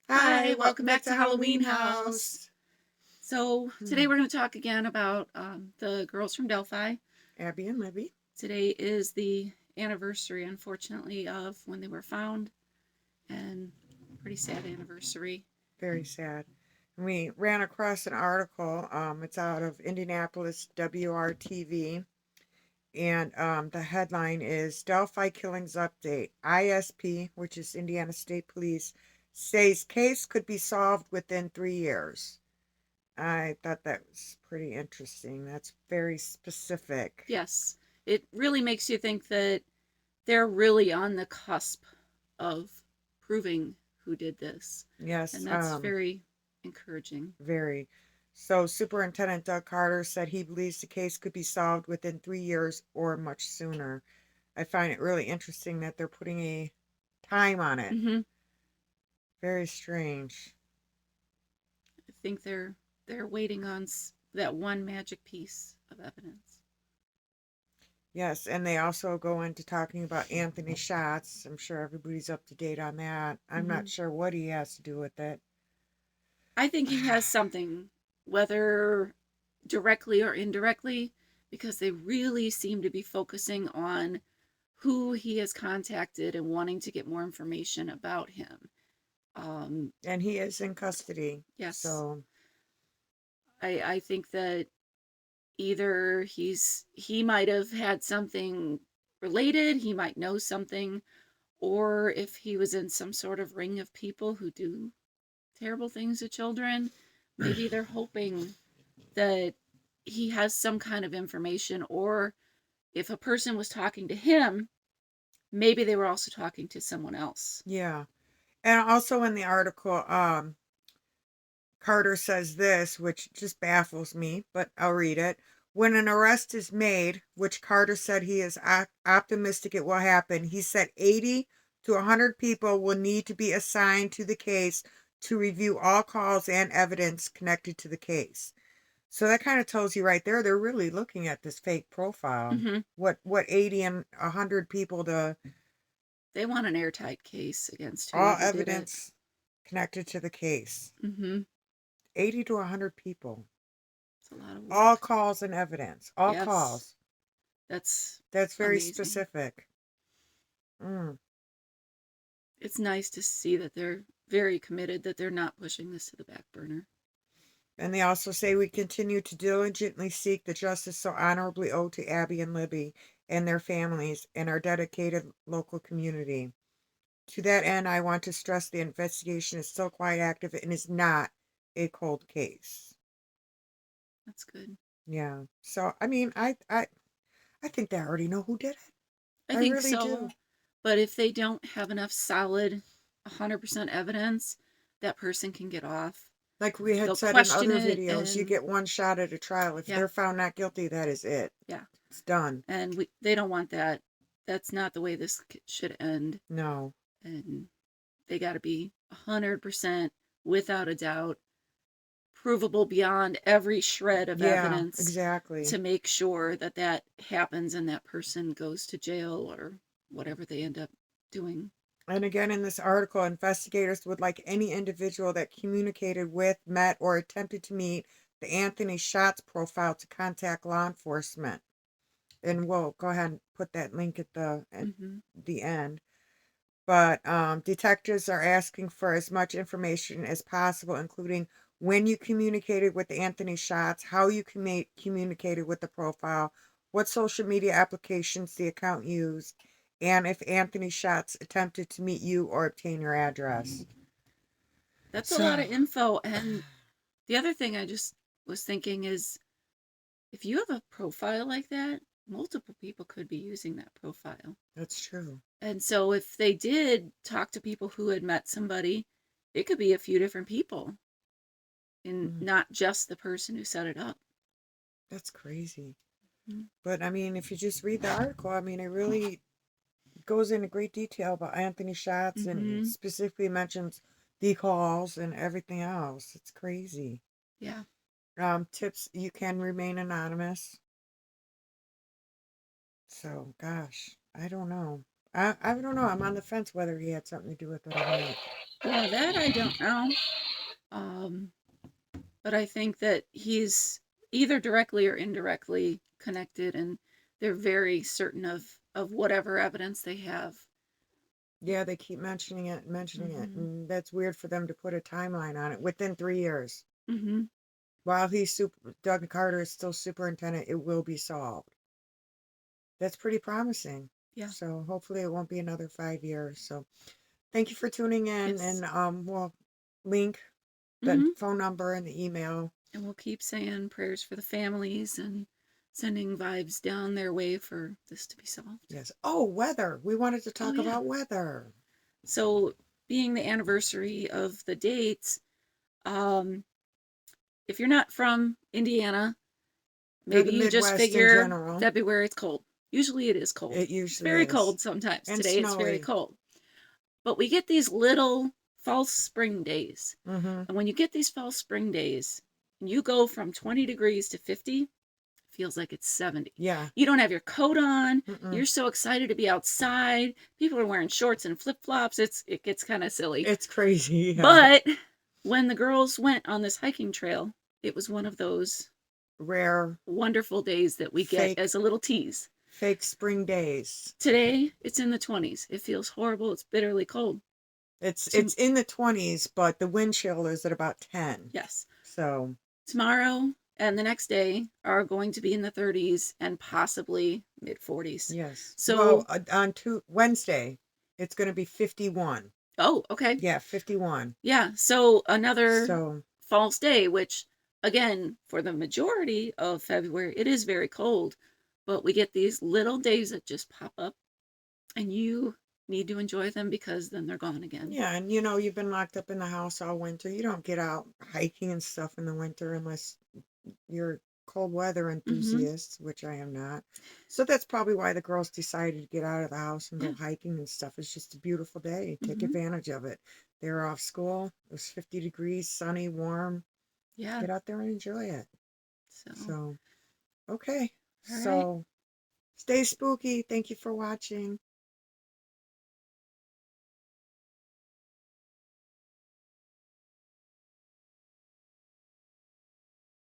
Hi, welcome back to Halloween House. So today we're going to talk again about the girls from Delphi. Abby and Libby. Today is the anniversary, unfortunately, of when they were found, and pretty sad anniversary. Very sad. We ran across an article. It's out of Indianapolis WRTV, and the headline is Delphi Killings Update. ISP, which is Indiana State Police, says case could be solved within 3 years. I thought that was pretty interesting. That's very specific. Yes, it really makes you think that they're really on the cusp of proving who did this. Yes, and that's very encouraging. Very. So, Superintendent Doug Carter said he believes the case could be solved within 3 years or much sooner. I find it really interesting that they're putting a time on it. Mm-hmm. Very strange. I think they're waiting on that one magic piece of evidence. Yes, and they also go into talking about Anthony Schwartz. I'm sure everybody's up to date on that. I'm not sure what he has to do with it. I think he has something, whether directly or indirectly, because they really seem to be focusing on who he has contacted and wanting to get more information about him. And he is in custody. Yes. So I think that either he might have had something related, he might know something, or if he was in some sort of ring of people who do terrible things to children, maybe they're hoping that he has some kind of information, or if a person was talking to him, maybe they were also talking to someone else. yeah. And also in the article, Carter says this, which just baffles me, but I'll read it. When an arrest is made, which Carter said he is optimistic it will happen, he said 80 to 100 people will need to be assigned to the case to review all calls and evidence connected to the case. So that kind of tells you right there, they're really looking at this fake profile. Mm-hmm. What 80 and 100 people to... They want an airtight case against all whoever evidence connected to the case. did it. Mm-hmm. 80 to 100 people. It's a lot of work. All calls and evidence. All calls. That's very amazing. Specific. It's nice to see that they're very committed, that they're not pushing this to the back burner. And they also say we continue to diligently seek the justice so honorably owed to Abby and Libby and their families and our dedicated local community. To that end, I want to stress the investigation is still quite active and is not a cold case. That's good. Yeah. So I mean, I think they already know who did it. I think really so. Do. But if they don't have enough solid 100% evidence, that person can get off. Like we had said in other videos, you get one shot at a trial. If they're found not guilty, that is it. Yeah. It's done. And they don't want that. That's not the way this should end. No. And they got to be 100% without a doubt, provable beyond every shred of evidence. Exactly. To make sure that that happens and that person goes to jail or whatever they end up doing. And again, in this article, investigators would like any individual that communicated with, met, or attempted to meet the Anthony Schwartz profile to contact law enforcement. And we'll go ahead and put that link at the end. But detectives are asking for as much information as possible, including when you communicated with Anthony Schwartz, how you communicated with the profile, what social media applications the account used, and if Anthony Schwartz attempted to meet you or obtain your address. That's a lot of info. And the other thing I just was thinking is, if you have a profile like that, multiple people could be using that profile. That's true. And so if they did talk to people who had met somebody, it could be a few different people, and not just the person who set it up. That's crazy. But I mean, if you just read the article, I mean, it really goes into great detail about Anthony Schwartz and specifically mentions the calls and everything else. It's crazy. Yeah. Tips, you can remain anonymous. So, gosh, I don't know. I don't know. I'm on the fence whether he had something to do with it or not. Yeah, that I don't know. Um, but I think that he's either directly or indirectly connected, and they're very certain of whatever evidence they have. Yeah, they keep mentioning it, Mm-hmm. and that's weird for them to put a timeline on it within 3 years. Mm-hmm. While Doug Carter is still superintendent, it will be solved. That's pretty promising. Yeah. So hopefully it won't be another 5 years. So thank you for tuning in, Yes. and we'll link the Mm-hmm. phone number and the email. And we'll keep saying prayers for the families and sending vibes down their way for this to be solved. Yes. Oh, weather. We wanted to Oh talk yeah. about weather. So being the anniversary of the dates, um, if you're not from Indiana, Or maybe the you just Midwest in figure general. February it's cold. Usually it is cold. It It's usually very is. cold sometimes. And Today it's very snowy. cold. But we get these little false spring days. Mm-hmm. And when you get these false spring days, and you go from 20 degrees to 50, it feels like it's 70. Yeah. You don't have your coat on. Mm-mm. You're so excited to be outside. People are wearing shorts and flip-flops. It gets kind of silly. It's crazy. Yeah. But when the girls went on this hiking trail, it was one of those Rare, wonderful days that we get fake, as a little tease. fake spring days. Today, it's in the 20s. It feels horrible. It's bitterly cold. It's in the 20s, but the wind chill is at about 10. Yes. So Tomorrow and the next day are going to be in the 30s and possibly mid 40s. yes. Well, So, on Wednesday, it's going to be 51. oh, okay. Yeah, 51. Yeah. So another So false day, which again, for the majority of February, it is very cold, but we get these little days that just pop up and you need to enjoy them because then they're gone again. yeah, and you've been locked up in the house all winter. You don't get out hiking and stuff in the winter unless you're cold weather Mm-hmm. enthusiasts, which I am not. So that's probably why the girls decided to get out of the house and Yeah. go hiking and stuff. It's just a beautiful day. Take Mm-hmm. advantage of it. They're off school. It was 50 degrees, sunny, warm. Yeah. Get out there and enjoy it. So, So, okay. all right. So stay spooky. Thank you for watching.